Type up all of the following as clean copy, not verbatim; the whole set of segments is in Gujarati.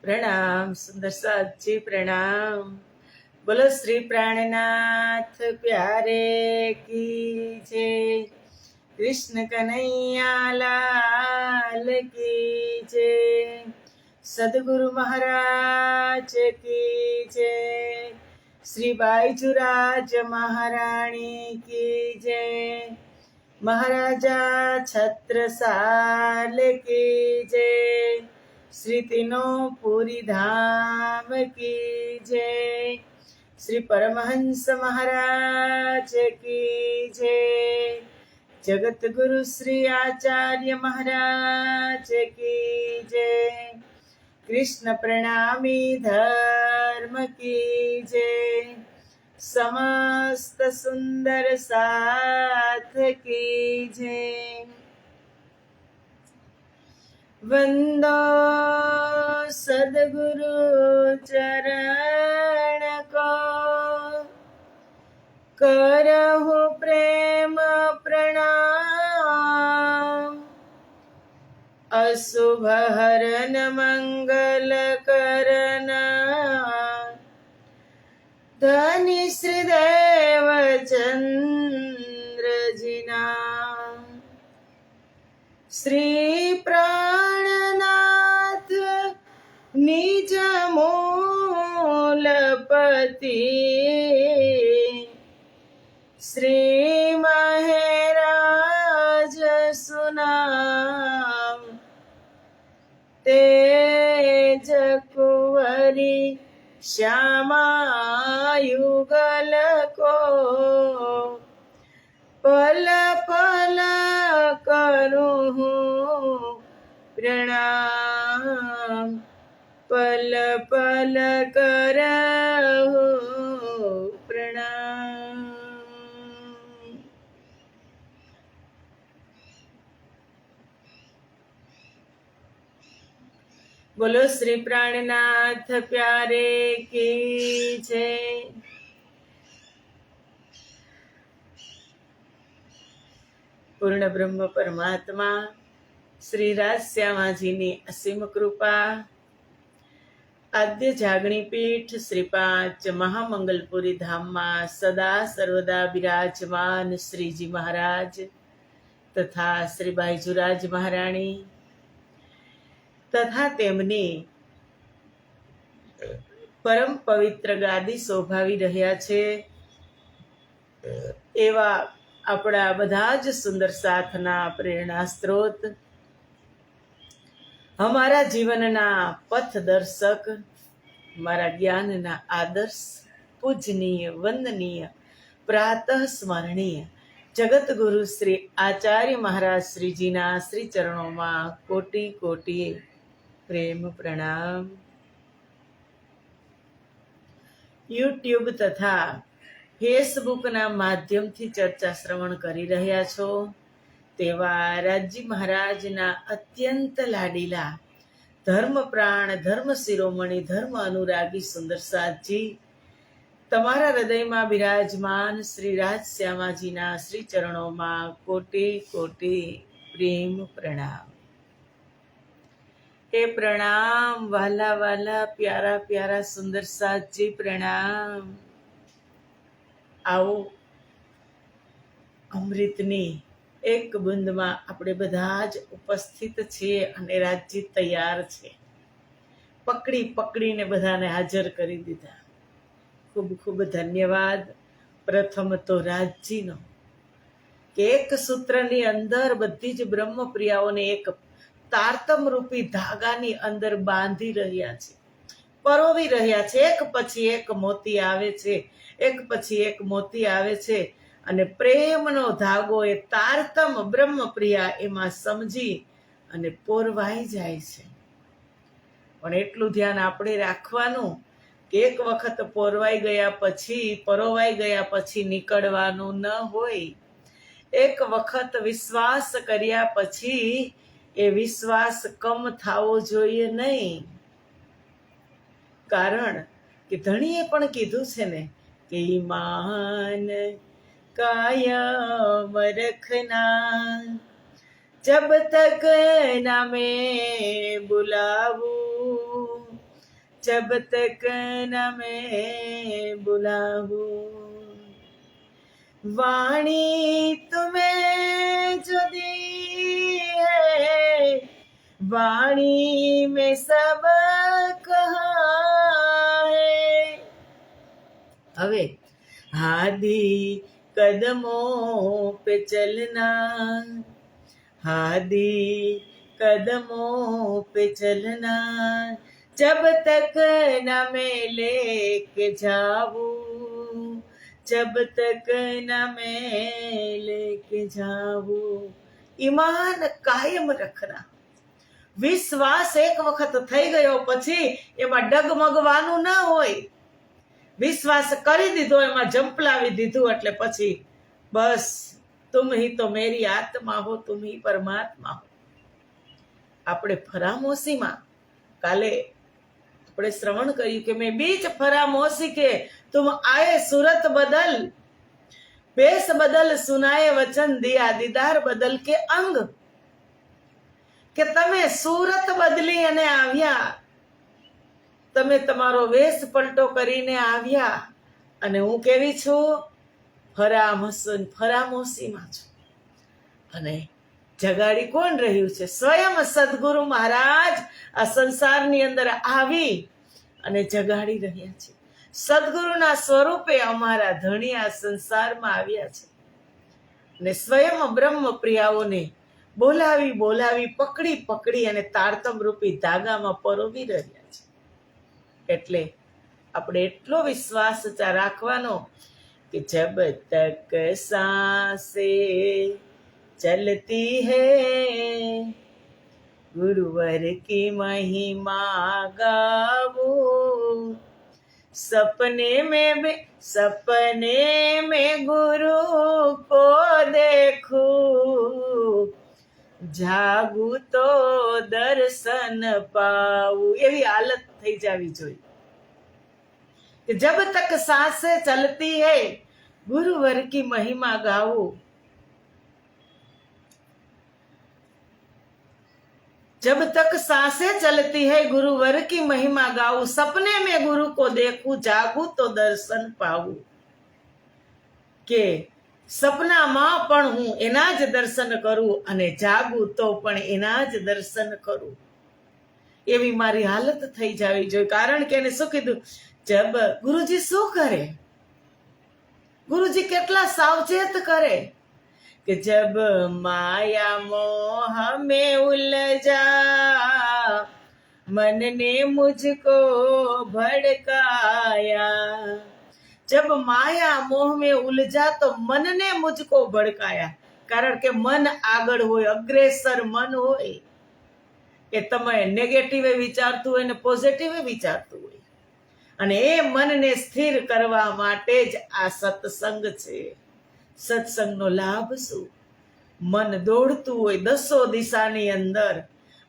प्रणाम सुंदर साथ जी प्रणाम। बोलो श्री प्राणनाथ प्यारे की जय। कृष्ण कन्हैया लाल की जय। सदगुरु महाराज की जय। श्री बाईजुराज महारानी की जय। महाराजा छत्रसाल की जय। श्री तीनों पूरी धाम की जय। श्री परमहंस महाराज की जय। जगत गुरु श्री आचार्य महाराज की जय। कृष्ण प्रणामी धर्म की जय। समस्त सुंदर साथ की जय। वंदो सदगुरु चरण को, करहु प्रेम प्रणाम। अशुभ हरन मंगल करना, धनी श्रीदेव चंद्र जिना। श्री प्राणनाथ निज मूलपति, श्री महराज सुनाम। तेज कुंवरी श्यामा युगल को, पल पल करूँ प्रणाम। पल पल करहु प्रणाम। बोलो श्री प्राणनाथ प्यारे की जय। पूर्ण ब्रह्म परमात्मा श्री राजश्यामाजीनी असीम कृपा, आद्य जागणी पीठ श्री 5 महामंगलपुरी धाम में सदा सर्वदा विराजमान श्रीजी महाराज तथा श्री बाईजुराज महाराणी तथा तेमनी परम पवित्र गादी शोभावी रह्या छे एवा अपना बधा ज सुंदर साथना प्रेरणा स्त्रोत, हमारा जीवनना पथदर्शक, हमारा ज्ञानना आदर्श, पूजनीय वंदनीय प्रातः स्मरणीय जगत गुरु श्री आचार्य महाराज श्रीजीना श्री चरणों में कोटि कोटि प्रेम प्रणाम। यूट्यूब तथा फेसबुक ना माध्यम थी चर्चा श्रवण करी रह्या छो तेवा राजी महाराज ना अत्यंत लाडीला धर्म प्राण धर्म शिरोमणि धर्म अनुरागी सुंदर साथ जी तमारा हृदय में विराजमान श्री राजश्यामाजी ना श्री चरणों में कोटि कोटि प्रेम प्रणाम। हे प्रणाम वाला वाला प्यारा प्यारा सुंदर साथ जी प्रणाम। आओ अमृतनी एक बूंद में આપણે બધા જ ઉપસ્થિત છીએ અને રાજજી તૈયાર છે। પકડી પકડીને બધાને હાજર કરી દીધા। ખૂબ ખૂબ ધન્યવાદ પ્રથમ તો રાજજીનો કે એક સૂત્રની અંદર બધી જ બ્રહ્મપ્રિયાઓને એક તારતમ રૂપી ધાગાની અંદર બાંધી રહ્યા છે, પરોવી રહ્યા છે। એક પછી એક મોતી આવે છે, એક પછી એક મોતી આવે છે અને પ્રેમનો ધાગો એ તારતમ બ્રહ્મપ્રિયા એમાં સમજી અને પોરવાઈ જાય છે। પણ એટલું ધ્યાન આપણે રાખવાનું કે એક વખત પોરવાઈ ગયા પછી પરોવાઈ ગયા પછી નીકળવાનું ન હોય। એક વખત વિશ્વાસ કર્યા પછી એ વિશ્વાસ કમ થવો જોઈએ નહીં। કારણ કે ધણીએ પણ કીધું છે ને કે ઈમાન कायम रखना जब तक ना मैं बुलाऊं, जब तक न मैं बुलाऊं। वाणी तुम्हें जो दी है, वाणी में सब कहा है। હવે हादी कदमों पे चलना, हादी कदमों पे चलना, जब तक न मैं लेके जाऊं, जब तक न मैं लेके जाऊं। ઈમાન કાયમ રખના. વિશ્વાસ એક વખત થઈ ગયો પછી એમાં ડગમગવાનું ના હોય. વિશ્વાસ કરી દીધો, એમાં જંપલાવી દીધું એટલે પછી બસ તુમ હી તો મેરી આત્મા હો, તુમ હી પરમાત્મા હો. આપણે ફરામોશીમાં કાલે આપણે શ્રવણ કર્યું કે મેં બીચ ફરામોશી કે તુમ આયે સુરત બદલ, બેસ બદલ સુનાએ વચન દિયા, દીદાર બદલ કે અંગ. કે તમે સુરત બદલી અને આવ્યા, તમે તમારો વેશ પલટો કરીને આવ્યા, અને હું કેવી છું? ફરામોશીમાં છું. અને જગાડી કોણ રહ્યું છે? સ્વયં સદગુરુ મહારાજ આ સંસારની અંદર આવી અને જગાડી રહ્યા છે. સદગુરુના સ્વરૂપે અમારા ધણી આ સંસારમાં આવ્યા છે અને સ્વયં બ્રહ્મ પ્રિયાઓને બોલાવી બોલાવી પકડી પકડી અને તારતમ રૂપી ધાગામાં પરોવી રહ્યા છે. એટલે આપણે એટલો વિશ્વાસ રાખવાનો કે જબ તક સાંસે ચલતી હૈ, ગુરુવર કી મહિમા ગાવું, सपने में गुरु को देखूं, જાગું તો દર્શન પાવું. એવી હાલત થઈ જાવી જોઈએ કે જબ તક સાંસે ચલતી હૈ, ગુરુવર કી મહિમા ગાવું. जब तक सांसें चलती है गुरुवर की महिमा गाऊं, सपने में गुरु को देखूं, जागूं तो दर्शन पाऊं. કે સપનામાં પણ હું એના જ દર્શન કરું અને જાગું તો પણ એના જ દર્શન કરું. એવી મારી હાલત થઈ જાવી જોઈએ. કારણ કે એને શું કીધું? જબ ગુરુજી શું કરે? ગુરુજી કેટલા સાવચેત કરે कि जब माया मोह में उलझा, मन ने मुझको भड़काया. जब माया मोह में उलझा तो मन ने मुझको भड़काया. કારણ કે મન આગળ હોય, અગ્રેસર મન હોય, કે તમે નેગેટિવ વિચારતું હોય ને પોઝિટિવ વિચારતું હોય, અને એ મનને સ્થિર કરવા માટે જ આ સત્સંગ છે. સત્સંગનો લાભ શું? મન દોડતું હોય દસો દિશાની અંદર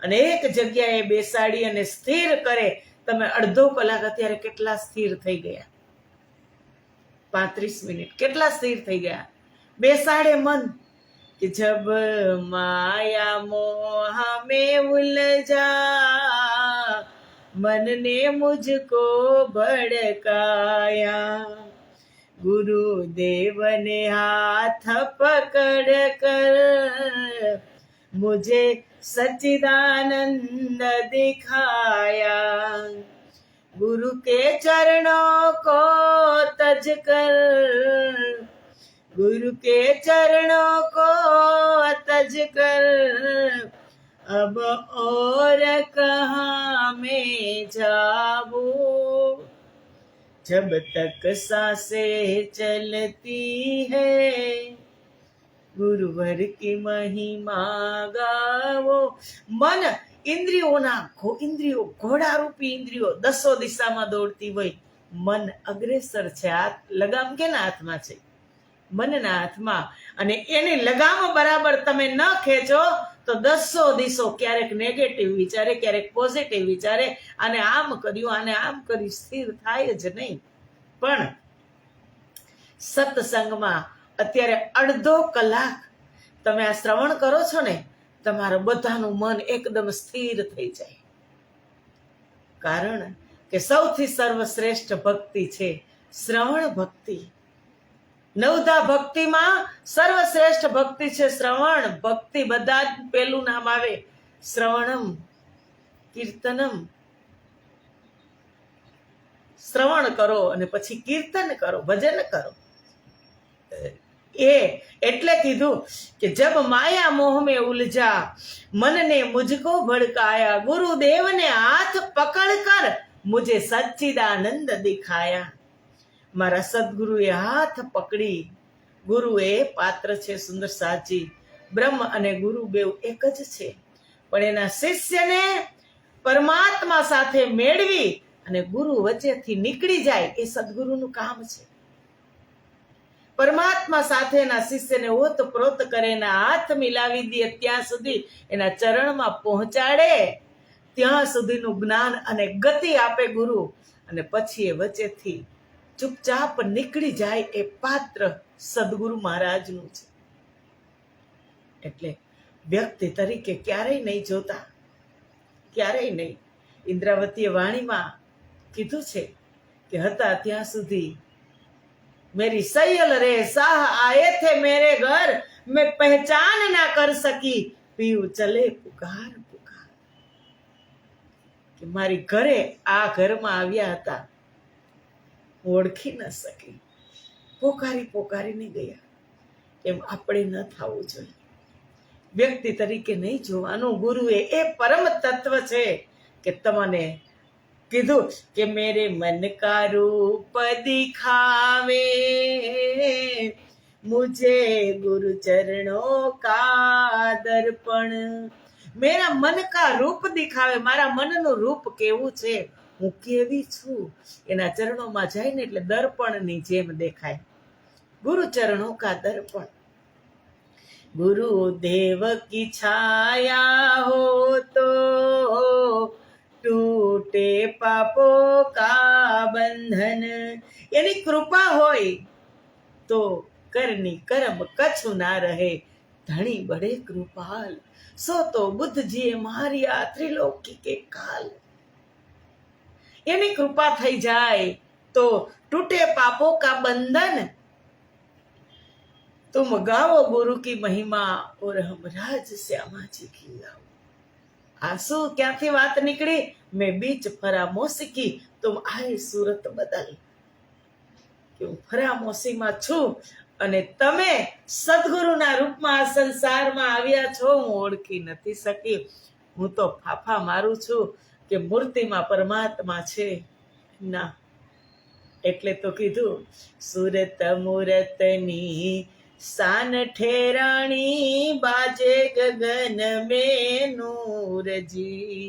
અને એક જગ્યાએ બેસાડી અને સ્થિર કરે. તમે અડધો કલાક અત્યારે કેટલા સ્થિર થઈ ગયા? 35 મિનિટ કેટલા સ્થિર થઈ ગયા? બેસાડે મન કે જબ માયા મોહ મેં ઉલझा, मन ने मुझको भड़काया, गुरुदेव ने हाथ पकड़ कर मुझे सच्चिदानंद दिखाया. गुरु के चरणों को तज कर, गुरु के चरणों को तज कर, अब और कहाँ मैं जाऊं. जब तक सांसें चलती है, गुरुवर की महिमा गावो. મન ઇન્દ્રિયો ઘોડારૂપી ઇન્દ્રિયો દસો દિશામાં દોડતી હોય. મન અગ્રેસર છે. હાથ લગામ કેના હાથમાં છે? મનના હાથમાં. અને એની લગામ બરાબર તમે ન ખેંચો તો દસો દિશો ક્યારેક નેગેટિવ વિચારે, ક્યારેક પોઝિટિવ વિચારે. આને આમ કર્યું, આને આમ કર્યું, સ્થિર થાય જ નહીં. પણ સત્સંગમાં અત્યારે અડધો કલાક તમે આ શ્રવણ કરો છો ને, તમારું બધાનું મન એકદમ સ્થિર થઈ જાય. કારણ કે સૌથી સર્વશ્રેષ્ઠ ભક્તિ છે શ્રવણ ભક્તિ. નવધા ભક્તિમાં સર્વશ્રેષ્ઠ ભક્તિ છે શ્રવણ ભક્તિ. બધા જ પેલું નામ આવે શ્રવણમ, કીર્તનમ. શ્રવણ કરો અને પછી કીર્તન કરો, ભજન કરો. એટલે કીધું કે જબ માયા મોહ में उलझा मन ने मुझको भड़काया गुरुदेव ने हाथ पकड़ कर मुझे सच्चिदानंद दिखाया. મારા સદગુરુએ હાથ પકડી. ગુરુ એ પાત્ર છે સુંદર સાજી. બ્રહ્મ અને ગુરુ બેવ એક જ છે, પણ એના શિષ્યને પરમાત્મા સાથે મેળવી અને ગુરુ વચ્ચેથી નીકળી જાય એ સદગુરુનું કામ છે. પરમાત્મા સાથે એના શિષ્યને ઓતપ્રોત કરે, એના હાથ મિલાવી દે, ત્યાં સુધી એના ચરણમાં પહોંચાડે, ત્યાં સુધીનું જ્ઞાન અને ગતિ આપે ગુરુ. અને પછી એ વચ્ચેથી ચૂપચાપ નીકળી જાય એ પાત્ર સદગુરુ મહારાજનું છે. એટલે વ્યક્તિ તરીકે ક્યારેય નહીં જોતા, ક્યારેય નહીં. ઇન્દ્રાવતીએ વાણીમાં કીધું છે કે હતા ત્યાં સુધી मेरी सैयल रे साह आए थे मेरे घर मैं पहचान ना कर सकी पीऊ चले पुकार पुकार. કે મારી ઘરે આ ઘરમાં આવ્યા હતા, ઓળખી ન શકી, પોકારી પોકારીને ગયા. એમ આપણે ન થવું જોઈએ. વ્યક્તિ તરીકે નહીં જોવાનું. ગુરુએ એ પરમ તત્વ છે કે તમને કીધું કે મેરે મન કા રૂપ દિખાવે મુझे गुरु चरणों का दर्पण. मेरा मन का रूप दिखावे, મારા મનનું રૂપ કેવું છે, હું કેવી છું, એના ચરણોમાં જાય ને એટલે દર્પણની જેમ દેખાય. ગુરુ ચરણો કા દર્પણ. गुरुदेव की छाया हो तो टूटे पापों का बंधन. એની કૃપા હોય તો કરની કરમ કછું ના રહે. ધણી બડે કૃપાલ સો તો બુદ્ધજીએ માર્યા ત્રિલોકી કે કાલ. એની કૃપા થઈ જાય તો टूटे पापों का बंधन. तुम गाओ गुरु की महिमा और हम राज श्यामा जी की गाओ. आंसू क्यांथी વાત નીકળી? મેં બીચ ફરામોશી કી તુમ આए सूरत बदल. કે હું ફરામોશીમાં છું અને તમે સદગુરુના રૂપમાં આ સંસારમાં આવ્યા છો. હું ઓળખી નથી શકી. હું તો ફાફા મારું છું કે મૂર્તિમાં પરમાત્મા છે ના. એટલે તો કીધું સુરત મૂરતની શાન ઠેરાણી બાજે ગગન में નૂરજી.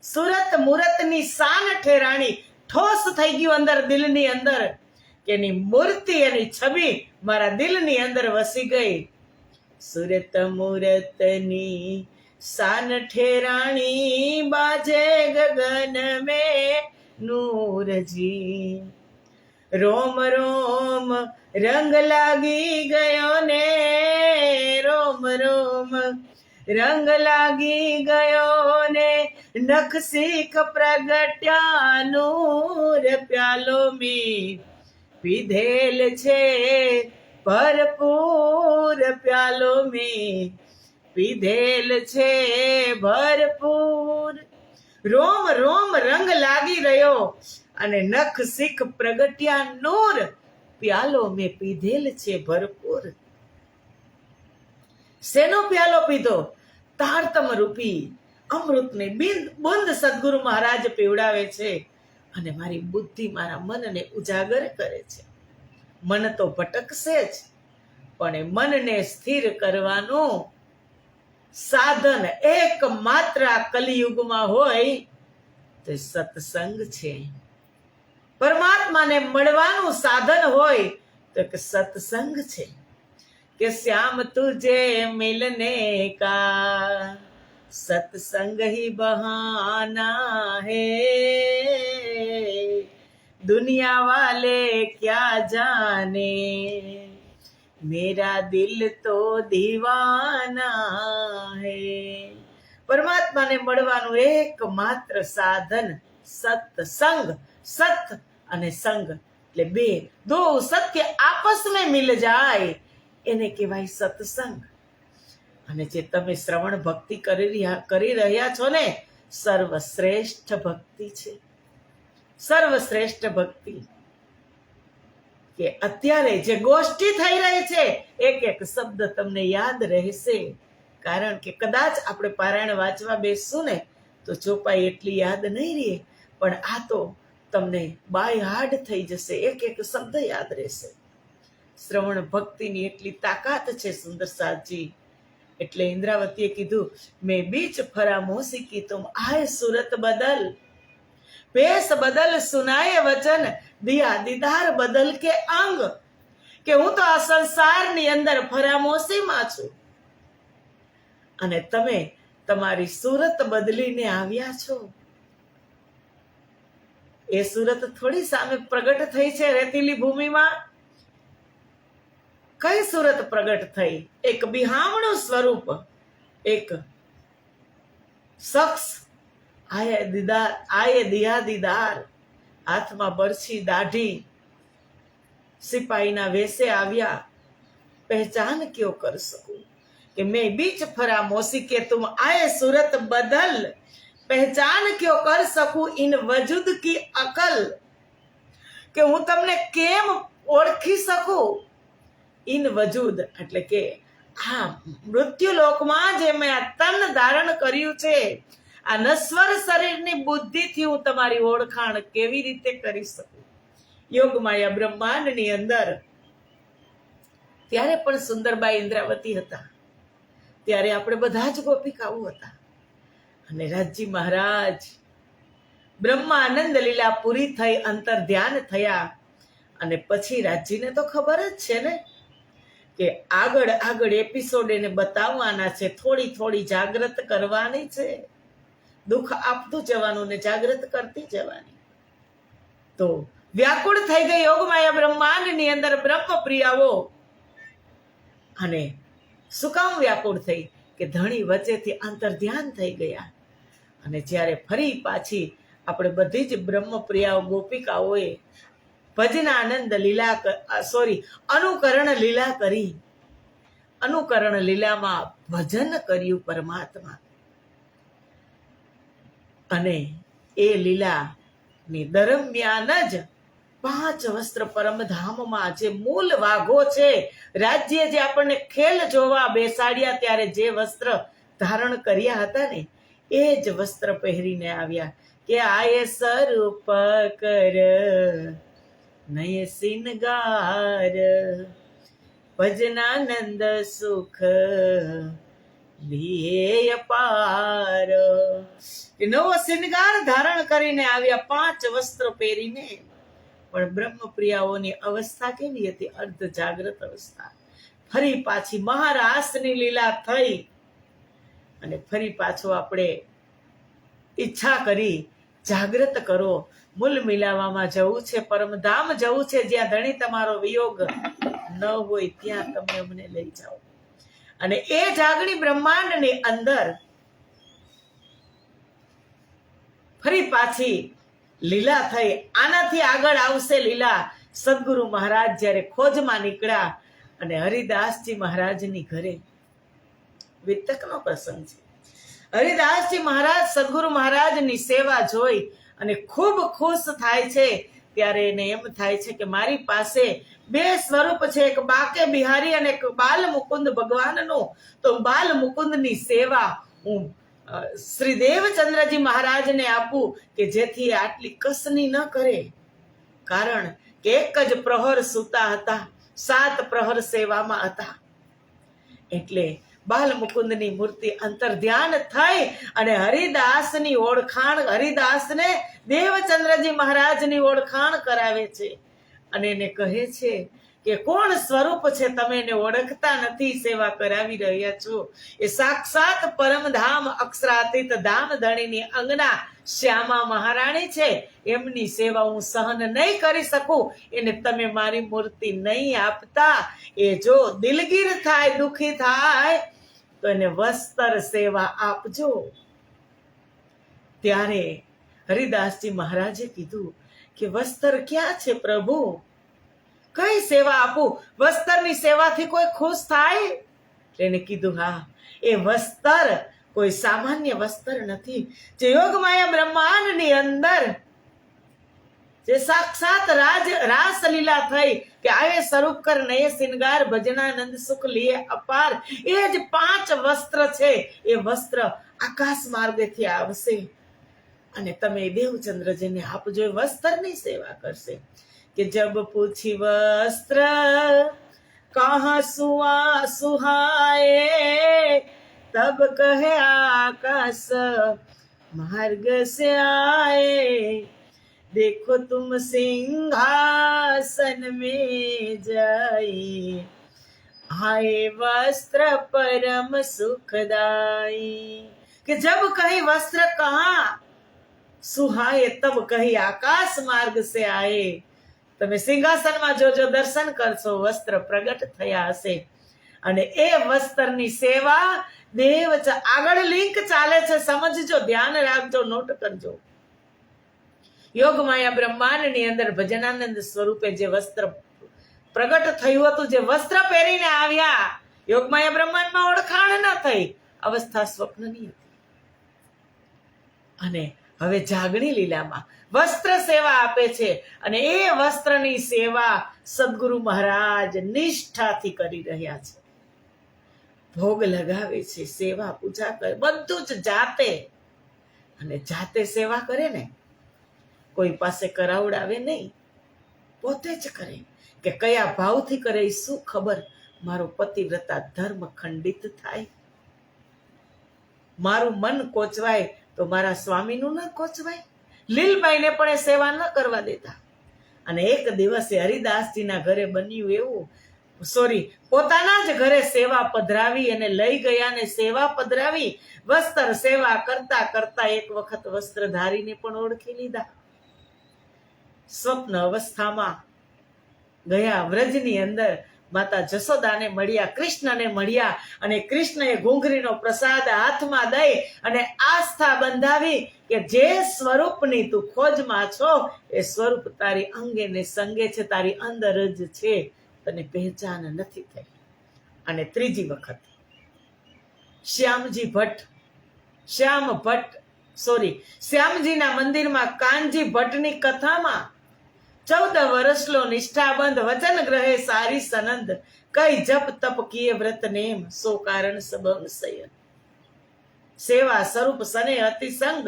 સુરત મૂરતની શાન ઠેરાણી. ઠોસ થઈ ગયું અંદર, દિલની અંદર, કે એની મૂર્તિ, એની છબી મારા દિલની અંદર વસી ગઈ. સુરત મૂરતની શાન ઠેરાણી બાજે ગગન में નૂરજી. રોમ રોમ રંગ લાગી ગયો ને, રોમ રોમ રંગ લાગી ગયો ને, નખ શીખ પ્રગટ્યા નૂર પ્યાલો મી પીધેલ છે ભરપૂર. પ્યાલો મી પીધેલ છે ભરપૂર. રોમ રોમ રંગ લાગી રહ્યો અને નખ શીખ પ્રગટ્યા નૂર પ્યાલો મેં પીધેલ છે ભરપૂર. શેનો પ્યાલો પીધો? તારતમ રૂપી અમૃતને બુંદ સદગુરુ મહારાજ પીવડાવે છે અને મારી બુદ્ધિ, મારા મનને ઉજાગર કરે છે. મન તો ભટકશે જ, પણ એ મનને સ્થિર કરવાનું સાધન એકમાત્ર આ કલિયુગમાં હોય તો સત્સંગ છે. પરમાત્માને મળવાનું સાધન હોય તો કે સત્સંગ છે. કે શ્યામ તુજે મિલને કા સત્સંગ ही बहाना है, दुनिया वाले क्या जाने मेरा दिल तो दीवाना है. પરમાત્માને મળવાનું એકમાત્ર સાધન સત્સંગ, સત અને સંગ એટલે બે, દો સત્ય આપસ में મિલ જાય એને કહેવાય સત્સંગ. અને જે તમે શ્રવણ ભક્તિ કરી રહ્યા છો ને, સર્વશ્રેષ્ઠ ભક્તિ છે, સર્વશ્રેષ્ઠ ભક્તિ. કે અત્યારે જે ગોષ્ઠી થઈ રહી છે, એક એક શબ્દ તમને યાદ રહેશે. કારણ કે કદાચ આપણે પારાયણ વાંચવા બેસશું ને તો ચોપાઈ એટલી યાદ નહીં રહે, પણ આ તો તમને બાય હાર્ડ થઈ જશે, એક એક શબ્દ યાદ રહેશે. શ્રવણ ભક્તિની એટલી તાકાત છે સુંદર સાજી. એટલે ઇન્દ્રાવતીએ કીધું, મેં બીચ ફરા મોસીકી તુમ આય સુરત બદલ, વેશ બદલ સુનાય વચન, દિયા દીદાર બદલ કે અંગ. કે હું તો આ સંસારની અંદર ફરામોશીમાં છું અને તમે તમારી સુરત બદલીને આવ્યા છો. એ સુરત થોડી સામે પ્રગટ થઈ છે રેતીલી ભૂમિમાં. કઈ સુરત પ્રગટ થઈ? એક બિહામણું સ્વરૂપ, એક શખ્સ આયે દિયા દીદાર, હાથમાં બરછી દાઢી, સિપાહીના વેશે આવ્યા. પહેચાન ક્યો કર શકું કે મેં બીચ ફરા મોસી કે તુમ આયે સુરત બદલ, પહેચાન ક્યો કર શકું ઇન વજુદ કી અકલ. કે હું તમને કેમ ઓળખી શકું? ઇન વજુદ એટલે કે આ મૃત્યુ લોકમાં જે મેં આ તન ધારણ કર્યું છે, આ નશ્વર શરીરની બુદ્ધિથી હું તમારી ઓળખાણ કેવી રીતે કરી શકું? યોગમાયા બ્રહ્માંડની અંદર ત્યારે પણ સુંદરબાઈ ઇન્દ્રાવતી હતા, ત્યારે આપણે બધા જ ગોપિકાઓ હતા. અને રાજજી મહારાજ બ્રહ્માનંદ લીલા પૂરી થઈ, અંતર ધ્યાન થયા. અને પછી રાજજીને તો ખબર જ છે ને કે આગળ આગળ એપિસોડ એને બતાવવાના છે, થોડી થોડી જાગૃત કરવાની છે, દુઃખ આપતું જવાનું ને જાગૃત કરતી જવાની. તો વ્યાકુળ થઈ ગઈ યોગમાયા બ્રહ્માંડની અંદર બ્રહ્મપ્રિયાઓ. અને શું કામ વ્યાકુળ થઈ? કે ધણી વચ્ચેથી અંતર ધ્યાન થઈ ગયા. અને જ્યારે ફરી પાછી આપણે બધી જ બ્રહ્મપ્રિયાઓ ગોપિકાઓએ ભજનાનંદ લીલા અનુકરણ લીલા કરી, અનુકરણ લીલામાં ભજન કર્યું પરમાત્મા. અને એ લીલાની દરમિયાન જ 5 વસ્ત્ર પરમધામમાં જે મૂળ વાઘો છે, રાજ્ય જે આપણને ખેલ જોવા બેસાડ્યા ત્યારે જે વસ્ત્ર ધારણ કર્યા હતા ને, એ જ વસ્ત્ર પહેરીને આવ્યા. કે આયે સ્વરૂપ કર નય સિનગાર, ભજનાનંદ સુખ લીએ અપાર. નવો સિનગાર ધારણ કરીને આવ્યા, 5 વસ્ત્ર પહેરીને. પણ બ્રહ્મપ્રિયાઓની અવસ્થા કેવી હતી? અર્ધ જાગ્રત અવસ્થા. ફરી પાછી મહારાસની લીલા થઈ અને ફરી પાછો આપણે ઈચ્છા કરી, જાગ્રત કરો, મૂલ મિલાવામાં જવું છે, પરમધામ જવું છે, જ્યાં ધણી તમારો વિયોગ ન હોય ત્યાં તમે અમને લઈ જાઓ. અને એ જાગણી બ્રહ્માંડની અંદર ફરી પાછી લીલા થઈ. આનાથી આગળ આવશે લીલા. સદગુરુ મહારાજ જ્યારે ખોજમાં નીકળ્યા અને હરિદાસજી મહારાજની ઘરે, વિતકનો પ્રસંગ છે. હરિદાસજી મહારાજ સદગુરુ મહારાજની સેવા જોઈ અને ખૂબ ખુશ થાય છે. ત્યારે એને એમ થાય છે કે મારી પાસે 2 સ્વરૂપ છે, એક બાકે બિહારી અને એક બાલ મુકુંદ ભગવાનનું. તો બાલ મુકુંદની સેવા હું શ્રી દેવચંદ્રજી મહારાજને આપું કે જેથી આટલી કસની ન કરે. કારણ કે એક જ પ્રહર સૂતા હતા, 7 પ્રહર સેવામાં હતા. એટલે બાલ મુકુંદની મૂર્તિ અંતર ધ્યાન થઈ અને હરિદાસની ઓળખાણ, હરિદાસને દેવચંદ્રજી મહારાજની ઓળખાણ કરાવે છે. અને એને કહે છે કે કોણ સ્વરૂપ છે, તમે એને ઓળખતા નથી, સેવા કરાવી રહ્યા છો. એ સાક્ષાત પરમધામ અક્ષરાતીત ધામ ધણીની અંગના શ્યામા મહારાણી છે. એમની સેવા હું સહન નહીં કરી શકું. એને તમે મારી મૂર્તિ નહીં આપતા, એ જો દિલગીર થાય, દુઃખી થાય તો એને વસ્ત્ર સેવા આપજો. ત્યારે હરિદાસજી મહારાજે કીધું કે વસ્ત્ર ક્યાં છે પ્રભુ, કઈ સેવા આપું? વસ્ત્રની સેવાથી કોઈ ખુશ થાય? એને કીધું હા, એ વસ્ત્ર કોઈ સામાન્ય વસ્ત્ર નથી. જે યોગમાયા બ્રહ્માંડની અંદર જે સાક્ષાત રાસલીલા થઈ કે આયે સ્વરૂપ કર નયે સિંગાર ભજનાનંદ સુખ લીએ અપાર, એ જ 5 વસ્ત્ર છે. એ વસ્ત્ર આકાશ માર્ગેથી આવશે અને તમે દેવચંદ્રજીને આપજો. એ વસ્ત્રની સેવા કરશે કે જબ પૂછી વસ્ત્ર કહા સુહાએ, તબ કહે આકાશ मार्ग से आए, देखो तुम सिंहासन में जाए, आए वस्त्र परम सुखदाई. कि जब कहीं वस्त्र कहाँ सुहाए, तब कहीं आकाश मार्ग से आए. તમે સિંહાસનમાં જોજો, દર્શન કરશો, વસ્ત્ર પ્રગટ થયા હશે. અને એ વસ્ત્રની સેવા દેવ આગળ લિંક ચાલે છે, સમજજો, ધ્યાન રાખજો, નોટ કરજો. યોગમાયા બ્રહ્માંડની અંદર ભજનાનંદ સ્વરૂપે જે વસ્ત્ર પ્રગટ થયું હતું, જે વસ્ત્ર પહેરીને આવ્યા, યોગમાયા બ્રહ્માંડમાં ઓળખાણ ન થઈ, અવસ્થા સ્વપ્નની હતી. અને હવે જાગણી લીલામાં વસ્ત્ર સેવા આપે છે અને એ વસ્ત્રની સેવા સદગુરુ મહારાજ નિષ્ઠાથી કરી રહ્યા છે. ભોગ લગાવે છે, સેવા પૂજા કરે, બધું જ જાતે. અને જાતે સેવા કરે ને, કોઈ પાસે કરાવડાવે નહીં, પોતે જ કરે. કે કયા ભાવથી કરે એ શું ખબર, મારો પતિવ્રતા ધર્મ ખંડિત થાય, મારું મન કોચવાય તો મારા સ્વામીનું ન કોચવાય. લીલબાઈને પણ એ સેવા ન કરવા દેતા. અને એક દિવસે હરિદાસજીના ઘરે બન્યું એવું, પોતાના જ ઘરે સેવા પધરાવી અને લઈ ગયા ને સેવા પધરાવી. વસ્ત્ર સેવા કરતા કરતા એક વખત વસ્ત્રધારીને પણ ઓળખી લીધા. સ્વપ્ન અવસ્થામાં ગયા વ્રજની અંદર માતા જશોદાને મળ્યા, કૃષ્ણને મળ્યા અને કૃષ્ણએ ઘૂંઘરીનો પ્રસાદ હાથમાં દઈ અને આસ્થા બંધાવી કે જે સ્વરૂપની તું ખોજમાં છો એ સ્વરૂપ તારી અંગે ને સંગે છે, તારી અંદર જ છે, તને પહેચાન નથી થઈ. અને ત્રીજી વખત શ્યામજીના મંદિરમાં કાનજી ભટ્ટની કથામાં 14 વર્ષલો નિષ્ઠાબંધ વચન ગ્રહે સારી સનંદ, કઈ જપ તપ કિએ વ્રત નેમ, સો કારણ સબંગ સયન. સેવા સ્વરૂપ સને અતિ સંગ.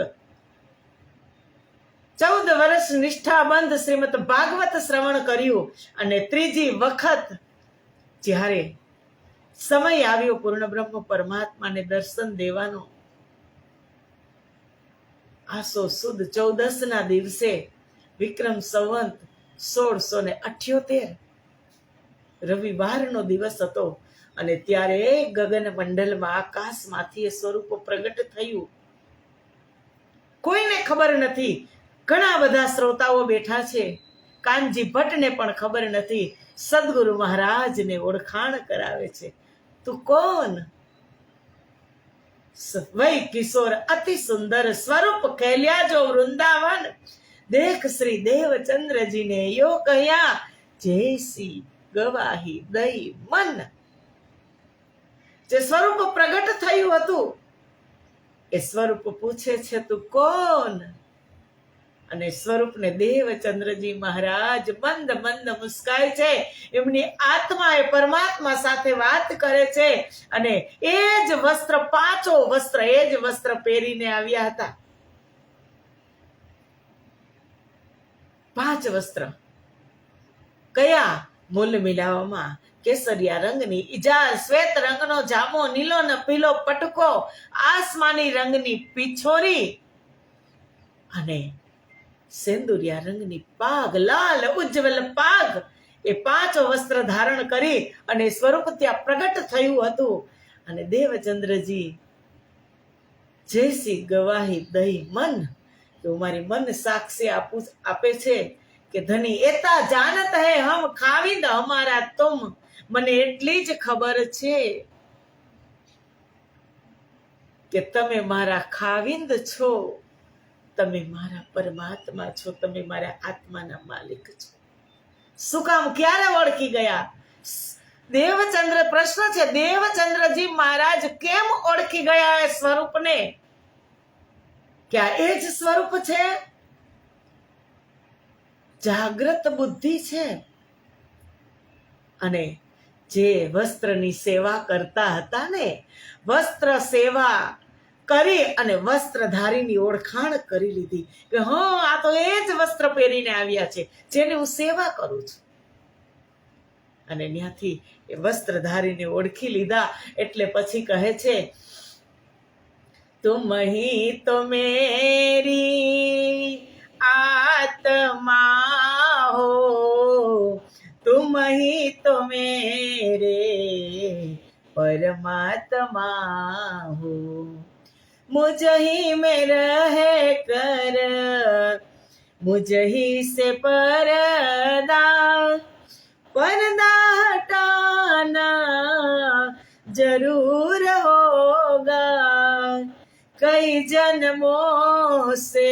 14 વર્ષ નિષ્ઠાબંધ શ્રીમદ ભાગવત શ્રવણ કર્યું. અને ત્રીજી વખત જ્યારે સમય આવ્યો પૂર્ણ બ્રહ્મ પરમાત્માને દર્શન દેવાનો, આસો સુદ 14 દિવસે વિક્રમ સંવત 1678 રવિવારનો દિવસ હતો. અને ત્યારે ગગન મંડળમાં આકાશમાંથી એ સ્વરૂપ પ્રગટ થયું. કોઈને ખબર નથી. ઘણા બધા શ્રોતાઓ બેઠા છે, કાનજી ભટ્ટને પણ ખબર નથી. સદગુરુ મહારાજને ઓળખાણ કરાવે છે. તું કોણ? વૈ કિશોર અતિ સુંદર સ્વરૂપ ખેલ્યા જો વૃંદાવન, દેખ શ્રી દેવચંદ્રજીને યો કહ્યા, જેસી ગવાહી દઈ મન. જે સ્વરૂપ પ્રગટ થયું હતું એ સ્વરૂપ પૂછે છે તું કોણ? અને સ્વરૂપને દેવચંદ્રજી મહારાજ મંદ મંદ મુસ્કાય છે. એમની આત્મા એ પરમાત્મા સાથે વાત કરે છે. અને એ જ વસ્ત્ર, 5 વસ્ત્ર, એ જ વસ્ત્ર પહેરીને આવ્યા હતા. 5 વસ્ત્ર કયા? મૂલ મિલાવવામાં કેસરિયા રંગની ઇજાર, શ્વેત રંગનો જામો, નીલો ને પીલો પટકો, આસમાની રંગની પિછોરી અને સેંદુરિયા રંગની પાગ, લાલ ઉજ્જવલ પાગ. એ 5 વસ્ત્ર ધારણ કરી અને સ્વરૂપ ત્યાં પ્રગટ થયું હતું. અને દેવચંદ્રજી જેસી ગવાહી દઈ મન, તો મારી મન સાક્ષી આપે છે કે ધની એતા જાનત હૈ હમ ખાવિંદ હમારા તુમ. મને એટલી જ ખબર છે કે તમે મારા ખાવિંદ છો તમે મારા પરમાત્મા છો, તમે મારા આત્માના માલિક છો. શું કામ, ક્યારે ઓળખી ગયા? દેવચંદ્ર, પ્રશ્ન છે, દેવચંદ્રજી મહારાજ કેમ ઓળખી ગયા એ સ્વરૂપને? કે આ એ જ સ્વરૂપ છે, જાગ્રત બુદ્ધિ છે. અને જે વસ્ત્રની સેવા કરતા હતા ને, વસ્ત્ર સેવા કરી અને વસ્ત્રધારીની ઓળખાણ કરી લીધી કે હા, આ તો એ જ વસ્ત્ર પહેરીને આવ્યા છે જેની હું સેવા કરું છું. અને ત્યાંથી એ વસ્ત્રધારીને ઓળખી લીધા. એટલે પછી કહે છે, તુમ હી તો મેરી આત્મા હો, तुम ही तो मेरे परमात्मा हो, मुझ ही में रह कर मुझ ही से पर्दा हटाना जरूर होगा, कई जन्मों से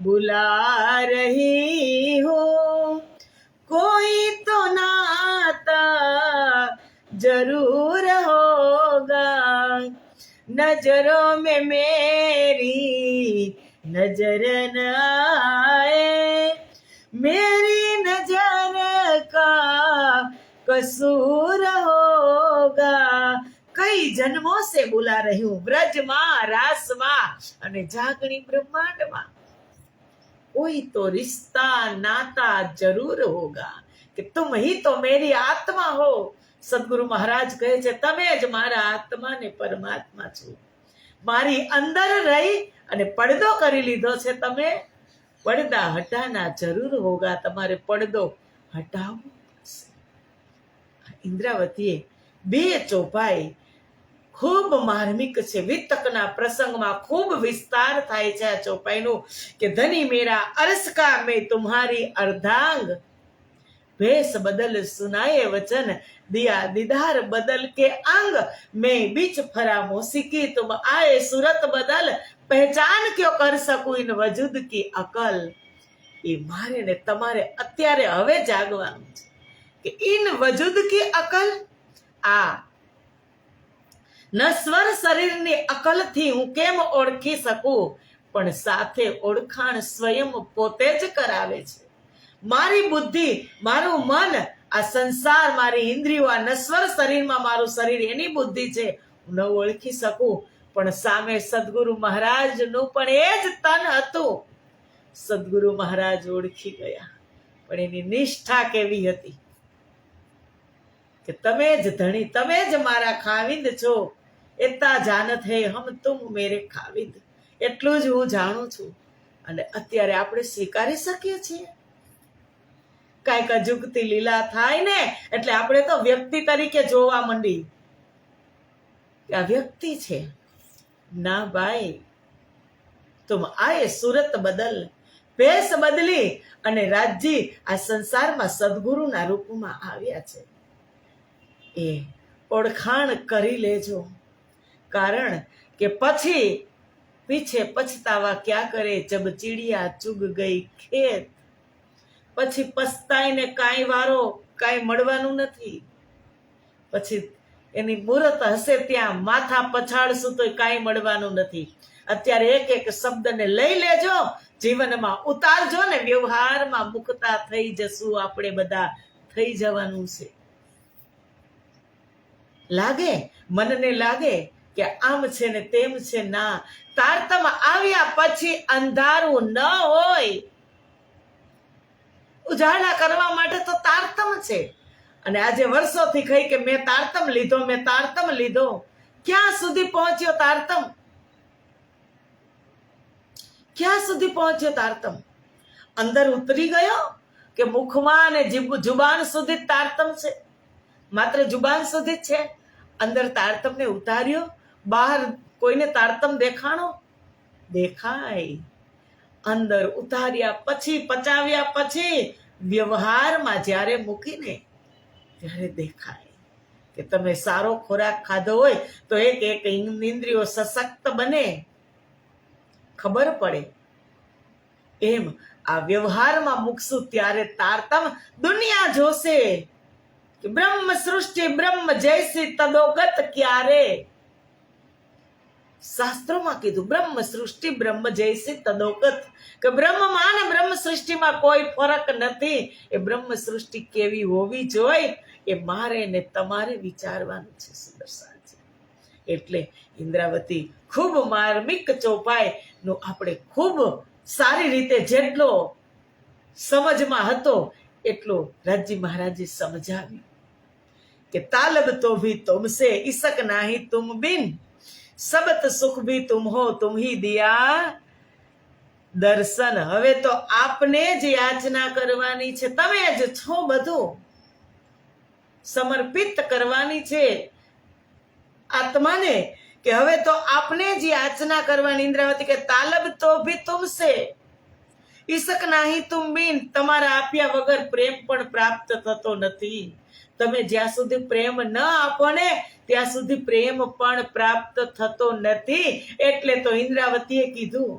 बुला रही हूँ, कोई तो नाता जरूर होगा, नजरों में मेरी नजर न आए, मेरी नजर का कसूर होगा, कई जन्मों से बुला रही हूँ, ब्रजમાં રાસમાં અને જાગણી બ્રહ્માંડમાં. कोई तो रिश्ता नाता जरूर होगा कि तुम ही तो मेरी आत्मा हो. સદગુરુ મહારાજ કહે છે, તમે જ મારા આત્મા ને પરમાત્મા છો. મારી અંદર રહી અને પડદો કરી લીધો છે તમે. પડદા હટાના જરૂર હોગા, તમારે પડદો હટાવવો પડશે. ઇન્દ્રાવતીએ બે ચોપાઈ ખૂબ માર્મિક છે. વિતકના પ્રસંગમાં ખૂબ વિસ્તાર થાય છે આ ચોપાઈનો કે ધની મેરા અરસ કા મેં તુમ્હારી અર્ધાંગ, भेष बदल सुनाए वचन, दिया दीदार बदल के अंग, मैं बीच फरा मौसीकी तुम आए सूरत बदल, पहचान क्यों कर सकूं इन वजूद की अकल. એ મારે ને તમારે અત્યારે હવે જાગવાનું છે કે ઇન વજૂદ કી અકલ, આ નશ્વર શરીરની અકલથી હું કેમ ઓળખી શકું, પણ સાથે ઓળખાણ સ્વયં પોતે જ કરાવે છે. મારી બુદ્ધિ, મારું મન, આ સંસાર, મારી ઇન્દ્રિયો, આ નશ્વર શરીરમાં મારું શરીર, એની બુદ્ધિ છે, હું ન ઓળખી શકું. પણ સામે સદગુરુ મહારાજનું પણ એ જ તન હતું. સદગુરુ મહારાજ ઓળખી ગયા. પણ એની નિષ્ઠા કેવી હતી કે તમે જ ધણી, તમે જ મારા ખાવિંદ છો. એતા જાનત હે હમ તુમ મેરે ખાવિંદ, એટલું જ હું જાણું છું. અને અત્યારે આપણે સ્વીકારી શકીએ છીએ. કાંઈક અજુગતી લીલા થાય ને એટલે આપણે તો વ્યક્તિ તરીકે જોવા માંડી કે આ વ્યક્તિ છે. ના ભાઈ, તુમ આયે સુરત બદલ, ભેસ બદલી અને રાજજી આ સંસારમાં સદગુરુના રૂપમાં આવ્યા છે. એ ઓળખાણ કરી લેજો, કારણ કે પછી પીછે પછતાવા ક્યાં કરે, જબ ચીડિયા ચુગ ગઈ ખેત. પછી પસ્તાઈને કાંઈ વારો કાંઈ મળવાનું નથી. પછી એની મુહૂર્ત હશે ત્યાં માથા પછાડશું તો કાંઈ મળવાનું નથી. અત્યારે એક એક શબ્દને લઈ લેજો, જીવનમાં ઉતારજો ને વ્યવહારમાં મુકતા થઈ જશું. આપણે બધા થઈ જવાનું છે. લાગે, મનને લાગે કે આમ છે ને તેમ છે, ના. તારતમ આવ્યા પછી અંધારું ન હોય. ઉજાળા કરવા માટે તો તારતમ છે. અને આજે વર્ષોથી કહી કે મેં તારતમ લીધો, મેં તારતમ લીધો. ક્યાં સુધી પહોંચ્યો તારતમ? ક્યાં સુધી પહોંચ્યો તારતમ? અંદર ઉતરી ગયો કે મુખમાં અને જુબાન સુધી તારતમ છે? માત્ર જુબાન સુધી જ છે, અંદર તારતમને ઉતાર્યો? બહાર કોઈને તારતમ દેખાણો? દેખાય. અંદર ઉતાર્યા પછી, પચાવ્યા પછી, વ્યવહારમાં જ્યારે મૂકીને ત્યારે દેખાય કે તમે સારો ખોરાક ખાધો હોય તો એક એક ઇન્દ્રિયો સશક્ત બને. ખબર પડે. એમ આ વ્યવહારમાં મૂકશું ત્યારે તારતમ દુનિયા જોશે કે બ્રહ્મ સૃષ્ટિ બ્રહ્મ જૈસી તદોગત ક્યારે. શાસ્ત્રોમાં કીધું બ્રહ્મ સૃષ્ટિ બ્રહ્મ જૈસી તદોગત, કે બ્રહ્મમાં ને બ્રહ્મ સૃષ્ટિમાં કોઈ ફરક નથી. એ બ્રહ્મ સૃષ્ટિ કેવી હોવી જોઈએ એ મારે ને તમારે વિચારવાનું છે સુદર્શનજી. એટલે ઇન્દ્રાવતી ખૂબ માર્મિક ચોપાઈ નું આપણે ખૂબ સારી રીતે જેટલો સમજમાં હતો એટલો રાજજી મહારાજે સમજાવ્યું કે તાલબ તો ભી તુમસે ઈસક નાહી તુમ બિન, સબત સુખ ભી તુમ હો તુમ હી દિયા દર્શન. હવે તો આપને જ યાચના કરવાની છે, તમે જ છો, બધું સમર્પિત કરવાની છે આત્માને, કે હવે તો આપને જ યાચના કરવાની. ઇન્દ્રાવતી કે તાલબ તો ભી તુમસે ઈસક નાહી તુમ બિન, તમારા આપ્યા વગર પ્રેમ પણ પ્રાપ્ત થતો નથી. તમે જ્યાં સુધી પ્રેમ ન આપો ને ત્યાં સુધી પ્રેમ પણ પ્રાપ્ત થતો નથી. એટલે તો ઇન્દ્રાવતીએ કીધું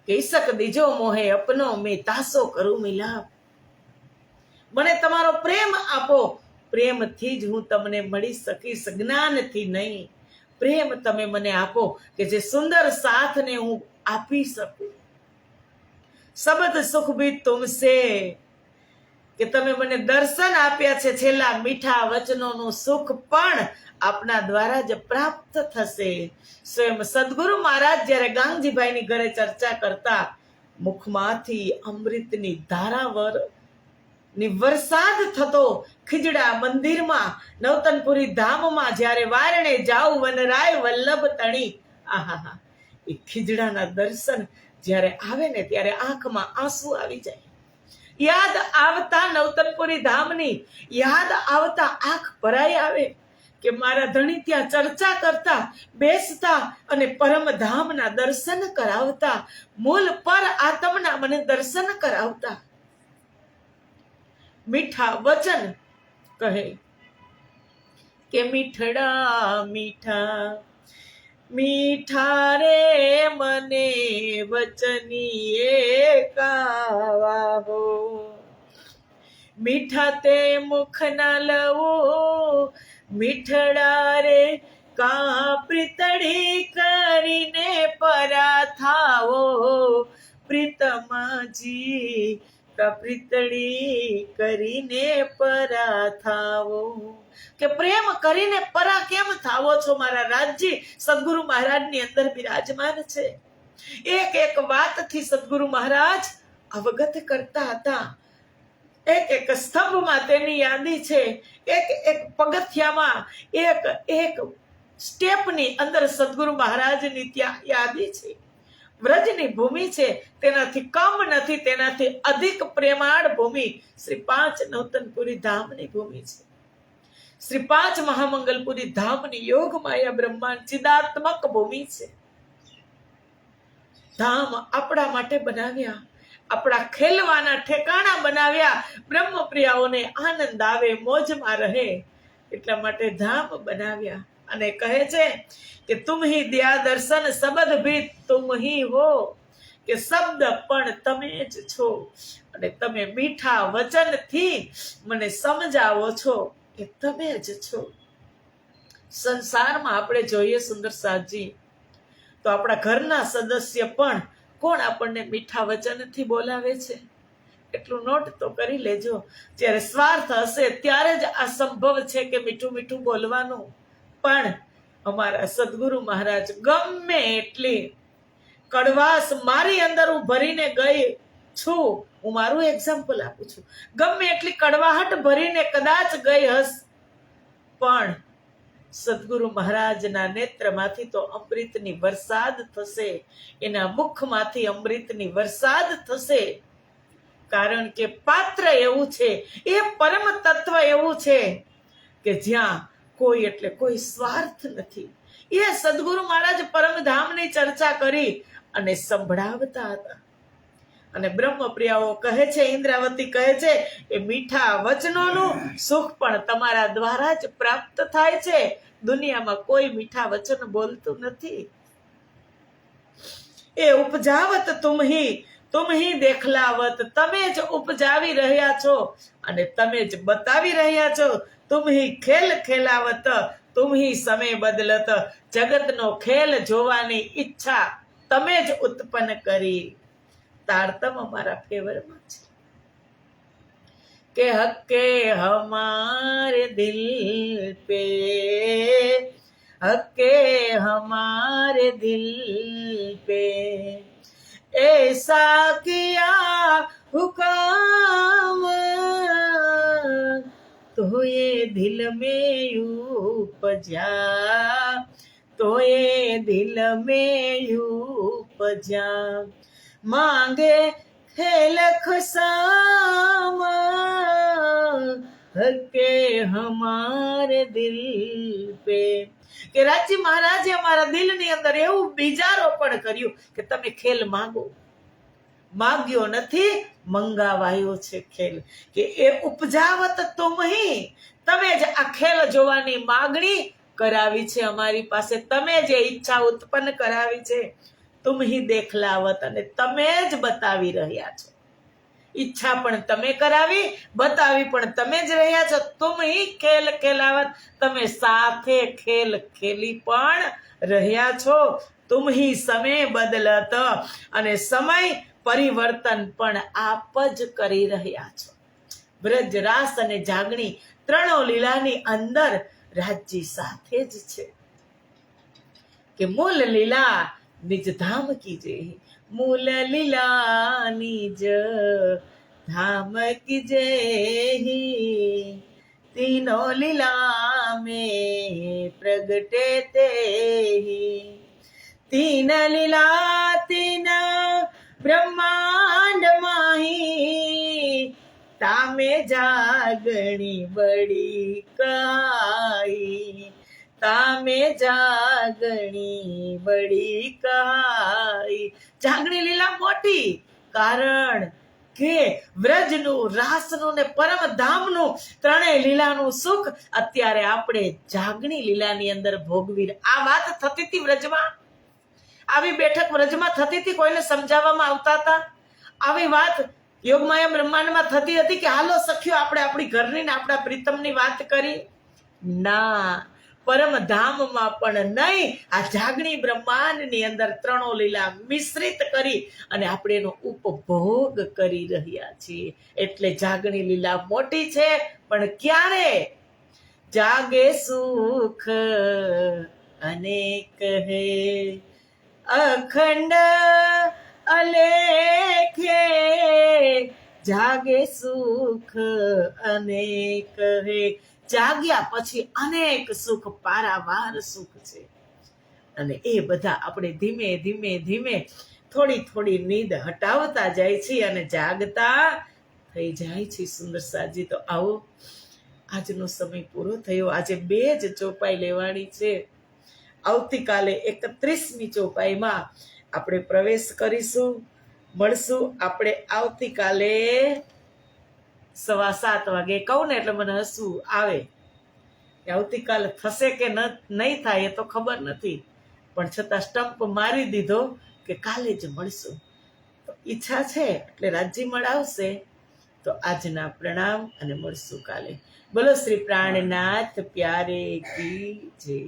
કે ઈસક દીજો મોહે અપનો મેં તાસો કરું મિલાપ. મને તમારો પ્રેમ આપો, પ્રેમથી જ હું તમને મળી શકીશ, જ્ઞાનથી નહીં. પ્રેમ તમે મને આપો કે જે સુંદર સાથને હું આપી શકું. સબદ સુખ ભી તુમસે, કે તમે મને દર્શન આપ્યા છે, છેલ્લા મીઠા વચનોનું સુખ પણ આપના દ્વારા જ પ્રાપ્ત થશે. સ્વયં સદગુરુ મહારાજ જ્યારે ગાંગજીભાઈની ઘરે ચર્ચા કરતા, મુખમાંથી અમૃતની ધારાવર ની વરસાદ થતો ખીજડા મંદિરમાં નવતનપુરી ધામમાં જ્યારે વારણે જાઉં વનરાય વલ્લભ તણી, આહાહા, એ ખીજડાના દર્શન જ્યારે આવે ને ત્યારે આંખમાં આંસુ આવી જાય. યાદ આવતા નવતનપુરી ધામની યાદ આવતા આંખ ભરાઈ આવે કે મારા ધણી ત્યાં ચર્ચા કરતા બેસતા અને પરમ ધામના દર્શન કરાવતા, મૂલ પર આત્મના મને દર્શન કરાવતા. મીઠા વચન કહે કે મીઠડા મીઠા મીઠા રે મને વચનીએ કાવા હો, મીઠા તે મુખ ના લવું, મીઠડા રે કા પ્રીતડી કરીને પરા થાવો, પ્રીતમજી કા પ્રીતડી કરીને પરા થાવો. કે પ્રેમ કરીને પરા કેમ થાવો છો મારા રાજજી? સદગુરુ મહારાજની અંદર બિરાજમાન છે. એક એક વાતથી સદગુરુ મહારાજ અવગત કરતા હતા. એક એક સ્તંભમાં તેની યાદી છે, એક એક પગથિયામાં એક એક સ્ટેપની અંદર સદગુરુ મહારાજની ત્યાં યાદી છે. વ્રજની ભૂમિ છે, તેનાથી કમ નથી, તેનાથી અધિક પ્રેમાળ ભૂમિ શ્રી 5 નવતનપુરી ધામની ભૂમિ છે. શ્રી 5 મહામંગલપુરી ધામની યોગ માયા બ્રહ્માંડ ચિદાત્મક ભૂમિ છે. ધામ આપણા માટે બનાવ્યા, આપણા ખેલવાના ઠેકાણા બનાવ્યા, બ્રહ્મપ્રિયાઓને આનંદ આવે, મોજમાં રહે એટલા માટે ધામ બનાવ્યા. અને કહે છે કે તુમ હી દિયા દર્શન શબ્દ ભી તુમ હી હો, કે શબ્દ પણ તમે જ છો અને તમે મીઠા વચનથી મને સમજાવો છો એ તમે જ છો. સંસારમાં આપણે જોઈએ સુંદર સાજી તો આપણા ઘરના સદસ્ય પણ કોણ આપણને મીઠા વચનથી બોલાવે છે? એટલું નોટ તો કરી લેજો. જ્યારે સ્વાર્થ હશે ત્યારે જ આ સંભવ છે કે મીઠું મીઠું બોલવાનું. પણ અમારા સદગુરુ મહારાજ ગમે એટલી કડવાશ મારી અંદર હું ભરીને ગઈ છું, હું મારું એક્ઝામ્પલ આપું છું, ગમે એટલી કડવાહટ ભરીને કદાચ ગઈ હશ, પણ સદગુરુ મહારાજના નેત્રમાંથી તો અમૃતની વરસાદ થશે, એના મુખમાંથી અમૃતની વરસાદ થશે. કારણ કે પાત્ર એવું છે, એ પરમ તત્વ એવું છે કે જ્યાં કોઈ એટલે કોઈ સ્વાર્થ નથી. એ સદગુરુ મહારાજ પરમધામની ચર્ચા કરી અને સંભળાવતા હતા. અને બ્રહ્મપ્રિયાઓ કહે છે, ઇન્દ્રાવતી કહે છે, એ મીઠા વચનોનું સુખ પણ તમારા દ્વારા જ પ્રાપ્ત થાય છે. દુનિયામાં કોઈ મીઠા વચન બોલતું નથી. એ ઉપજાવત તુમ ही દેખલાવત, તમે જ ઉપજાવી રહ્યા છો અને તમે જ બતાવી રહ્યા છો. તુમ ही ખેલ ખેલાવત, તુમ ही સમય બદલત, જગતનો ખેલ જોવાની ઈચ્છા તમે જ ઉત્પન્ન કરી. તારતમ અમારા ફેવરમાં છે કે હક્કે હમારે દિલ पे, हक्के हमारे दिल पे, ऐसा किया हुक्म तो ये दिल में उपजा, तो ये दिल में उपजा, मांगे खेल खुशाम, हक्के हमारे दिल पे. કે રાજજી મહારાજે અમારા દિલની અંદર એવું બીજારોપણ કર્યું કે તમે ખેલ માંગો. માગ્યો નથી, મંગાવાયો છે ખેલ. કે એ ઉપજાવત તુમ ही, તમે જ આ ખેલ જોવાની માગણી કરાવી છે અમારી પાસે, તમે જે ઈચ્છા ઉત્પન્ન કરાવી છે. તુમ ही દેખલાવત, અને તમે જ બતાવી રહ્યા છો. ઈચ્છા પણ તમે કરાવી, બતાવી પણ તમે જ રહ્યા છો. તુમ ही ખેલ ખેલાવત, તમે સાથે ખેલ ખેલી પણ રહ્યા છો. તુમ ही સમય બદલત, અને સમય પરિવર્તન પણ આપ જ કરી રહ્યા છો. વ્રજ રાસ અને જાગણી ત્રણો લીલાની અંદર રાજજી સાથે જ છે. કે મૂલ લીલા નિજ ધામ કીજે, મૂલ લીલા નિજ धाम की जय, तीनों लीला में प्रगटे ते ही, तीन लीला तीन ब्रह्मांड माही, तामे जागणी बड़ी कहाई, तामे जागणी बड़ी कहाई. જાગણી લીલા મોટી, કારણ કે વ્રજનું, રાસનું ને પરમધામનું ત્રણેય લીલાનું સુખ અત્યારે આપણે જાગણી લીલાની અંદર ભોગવી. આ વાત થતી હતી વ્રજમાં, આવી બેઠક વ્રજમાં થતી હતી, કોઈને સમજાવવામાં આવતા હતા. આવી વાત યોગમાયા બ્રહ્માંડમાં થતી હતી કે હાલો સખ્યો આપણે આપણી ઘરની ને આપણા પ્રીતમની વાત કરી. ના, પરમધામમાં પણ નહીં, આ જાગણી બ્રહ્માંડની અંદર ત્રણો લીલા મિશ્રિત કરી અને આપણે એનો ઉપભોગ કરી રહ્યા છીએ. એટલે જાગણી લીલા મોટી છે, પણ ક્યારે? જાગે સુખ અનેક હે, અખંડ અલેખે, જાગે સુખ અનેક હે. જાગ્યા પછી અનેક સુખ, પારાવાર સુખ છે. અને એ બધા આપણે ધીમે ધીમે ધીમે થોડી થોડી નીંદ હટાવતા જાય છે અને જાગતા થઈ જાય છે. સુંદર સાજી, તો આવો આજનો સમય પૂરો થયો. આજે 2 જ ચોપાઈ લેવાની છે. આવતીકાલે 31મી ચોપાઈમાં આપણે પ્રવેશ કરીશું. મળશું આપણે આવતીકાલે 7:15 વાગે. કહું ને એટલે મને હસવું આવે. આવતીકાલે થશે કે નહીં થાય એ તો ખબર નથી, પણ છતાં સ્ટમ્પ મારી દીધો કે કાલે જ મળશું. તો ઈચ્છા છે એટલે રાજજી મળાવશે. તો આજના પ્રણામ અને મળશું કાલે. બોલો શ્રી પ્રાણનાથ પ્યારે કી જય.